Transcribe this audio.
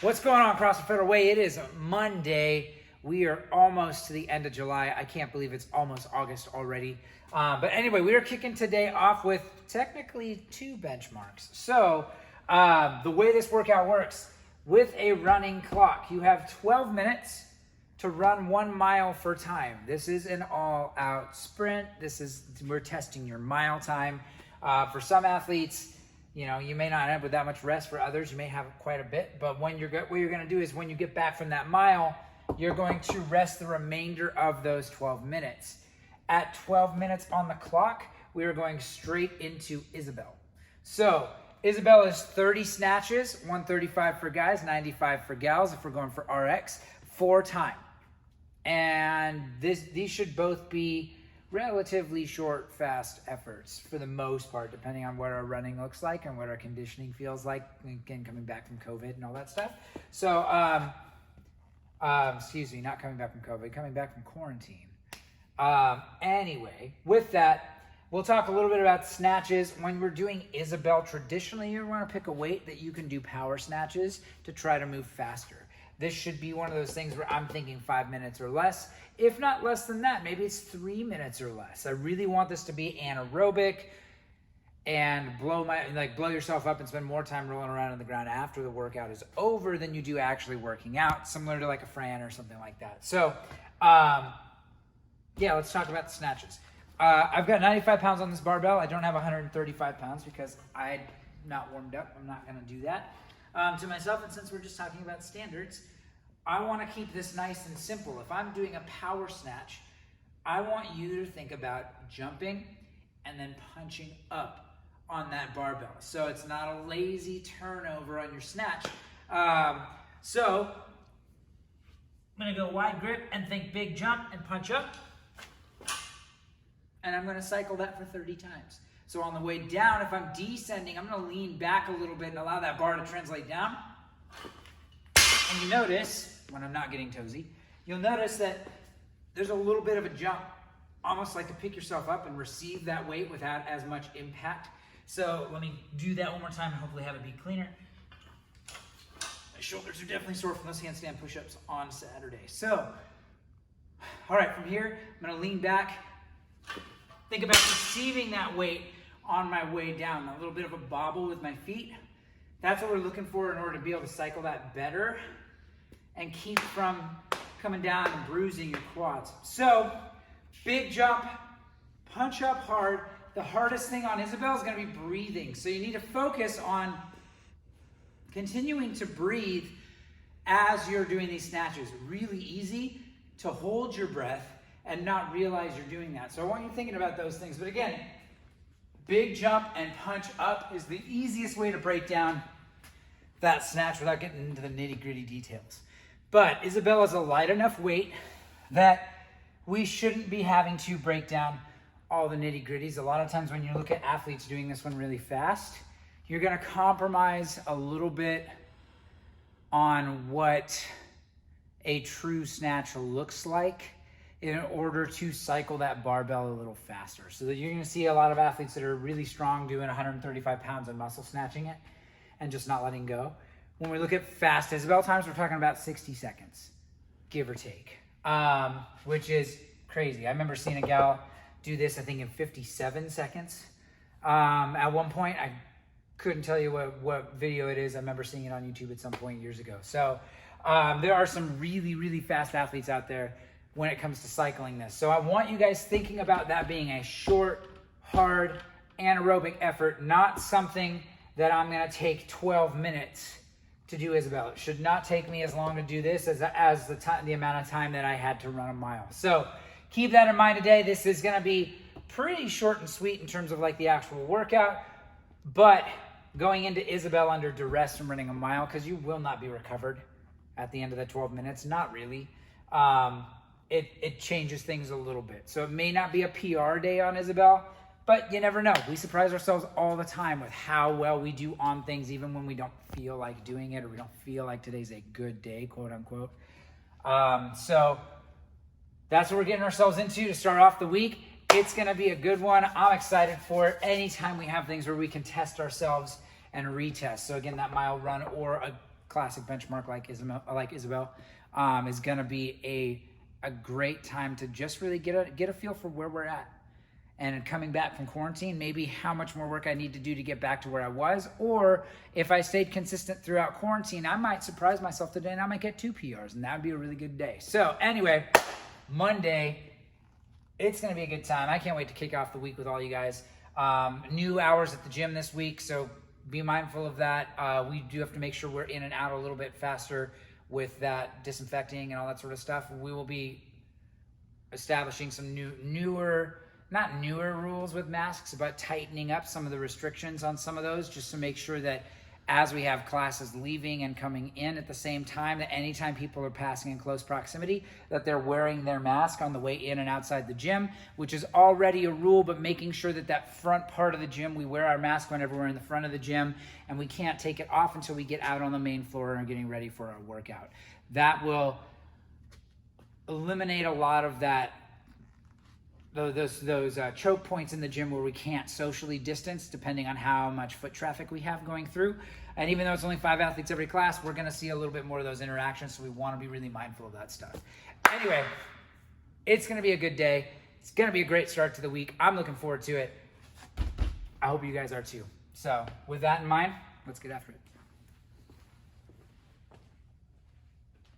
What's going on, CrossFit Federal Way? It is Monday. We are almost to the end of July. I can't believe it's almost August already. But anyway, we are kicking today off with technically 2 benchmarks. So the way this workout works, with a running clock, you have 12 minutes to run 1 mile for time. This is an all-out sprint. We're testing your mile time. For some athletes, you know, you may not end up with that much rest. For others, you may have quite a bit. But what you're going to do is when you get back from that mile, you're going to rest the remainder of those 12 minutes. At 12 minutes on the clock, we are going straight into Isabel. So Isabel is 30 snatches, 135 for guys, 95 for gals if we're going for RX, 4 time. And these should both be relatively short, fast efforts for the most part, depending on what our running looks like and what our conditioning feels like, again, coming back from COVID and all that stuff. So, excuse me, not coming back from COVID, coming back from quarantine. Anyway, with that, we'll talk a little bit about snatches. When we're doing Isabel, traditionally, you want to pick a weight that you can do power snatches to try to move faster. This should be one of those things where I'm thinking 5 minutes or less. If not less than that, maybe it's 3 minutes or less. I really want this to be anaerobic and blow yourself up and spend more time rolling around on the ground after the workout is over than you do actually working out, similar to like a Fran or something like that. So, yeah, let's talk about the snatches. I've got 95 pounds on this barbell. I don't have 135 pounds because I'm not warmed up. I'm not going to do that to myself. And since we're just talking about standards, I want to keep this nice and simple. If I'm doing a power snatch, I want you to think about jumping and then punching up on that barbell. So it's not a lazy turnover on your snatch. So I'm going to go wide grip and think big jump and punch up. And I'm going to cycle that for 30 times. So on the way down, if I'm descending, I'm going to lean back a little bit and allow that bar to translate down. And you notice, when I'm not getting toesy, you'll notice that there's a little bit of a jump, almost like to pick yourself up and receive that weight without as much impact. So let me do that one more time and hopefully have it be cleaner. My shoulders are definitely sore from those handstand push-ups on Saturday. So, all right, from here, I'm going to lean back. Think about receiving that weight on my way down. A little bit of a bobble with my feet. That's what we're looking for in order to be able to cycle that better and keep from coming down and bruising your quads. So, big jump, punch up hard. The hardest thing on Isabel is going to be breathing. So you need to focus on continuing to breathe as you're doing these snatches. Really easy to hold your breath and not realize you're doing that. So I want you thinking about those things. But again, big jump and punch up is the easiest way to break down that snatch without getting into the nitty-gritty details. But Isabel is a light enough weight that we shouldn't be having to break down all the nitty-gritties. A lot of times when you look at athletes doing this one really fast, you're going to compromise a little bit on what a true snatch looks like in order to cycle that barbell a little faster. So that you're going to see a lot of athletes that are really strong doing 135 pounds and muscle snatching it and just not letting go. When we look at fast Isabel times, we're talking about 60 seconds, give or take, which is crazy. I remember seeing a gal do this, I think, in 57 seconds. At one point, I couldn't tell you what video it is. I remember seeing it on YouTube at some point years ago. So there are some really, really fast athletes out there when it comes to cycling this. So I want you guys thinking about that being a short, hard, anaerobic effort, not something that I'm going to take 12 minutes to do Isabel. It should not take me as long to do this as the amount of time that I had to run a mile. So keep that in mind today. This is going to be pretty short and sweet in terms of like the actual workout, but going into Isabel under duress from running a mile, because you will not be recovered at the end of the 12 minutes. Not really. It changes things a little bit. So it may not be a PR day on Isabel, but you never know. We surprise ourselves all the time with how well we do on things, even when we don't feel like doing it or we don't feel like today's a good day, quote unquote. So that's what we're getting ourselves into to start off the week. It's going to be a good one. I'm excited for it. Anytime we have things where we can test ourselves and retest. So again, that mile run or a classic benchmark like Isabel, is going to be a great time to just really get a feel for where we're at. And coming back from quarantine, maybe how much more work I need to do to get back to where I was. Or if I stayed consistent throughout quarantine, I might surprise myself today and I might get 2 PRs, and that would be a really good day. So anyway, Monday, it's going to be a good time. I can't wait to kick off the week with all you guys. New hours at the gym this week, so be mindful of that. We do have to make sure we're in and out a little bit faster with that disinfecting and all that sort of stuff. We will be establishing some not newer rules with masks, but tightening up some of the restrictions on some of those, just to make sure that as we have classes leaving and coming in at the same time, that anytime people are passing in close proximity, that they're wearing their mask on the way in and outside the gym, which is already a rule, but making sure that that front part of the gym, we wear our mask whenever we're in the front of the gym, and we can't take it off until we get out on the main floor and getting ready for our workout. That will eliminate a lot of those choke points in the gym where we can't socially distance depending on how much foot traffic we have going through. And even though it's only 5 athletes every class, we're going to see a little bit more of those interactions, so we want to be really mindful of that stuff. Anyway, it's going to be a good day. It's going to be a great start to the week. I'm looking forward to it. I hope you guys are too. So with that in mind, let's get after it.